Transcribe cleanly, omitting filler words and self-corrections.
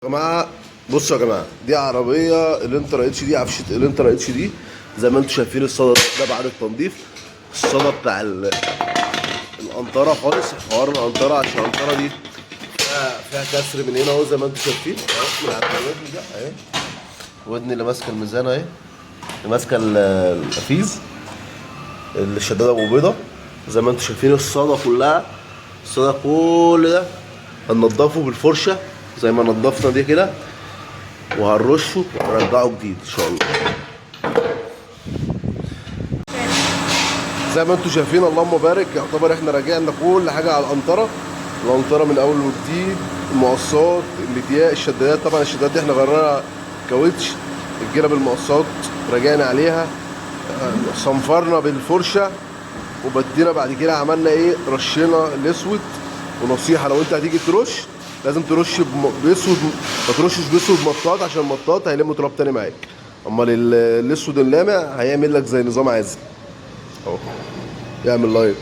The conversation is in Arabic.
جماعه بصوا يا جماعه، دي عربيه الانترا اتش دي، عفشه الانترا اتش دي. زي ما انتم شايفين الصدى ده بعد التنظيف، الصدى بتاع القنطره خالص، حوار القنطره عشان القنطره دي فيها كسر من هنا اهو زي ما انتم شايفين اهو، من على الودن ده اهي، ودني اللي ماسكه الميزان اهي، اللي ماسكه القفيز، الشداده ابو بيضه زي ما انتم شايفين. الصدى كلها، الصدى كل ده هننضفه بالفرشه زي ما نضفنا دي كده، وهنرشه ونرجعه جديد ان شاء الله. زي ما انتم شايفين اللهم بارك، يعتبر احنا راجعنا كل حاجه على القنطره من اول وجديد، المقصات، الاتياق، الشدادات. طبعا الشدادات دي احنا غيرناها كاوتش، الجلب المقصات راجعنا عليها، صنفرنا بالفرشه، وبدينا بعد كده عملنا ايه، رشينا الاسود. ونصيحه لو انت هتيجي ترش لازم ترش باسود، ما ترشش باسود مطاط عشان المطاط هيلم تراب تاني معاك، امال الاسود اللامع هيعمل لك زي نظام عازل اهو. يعمل لايك.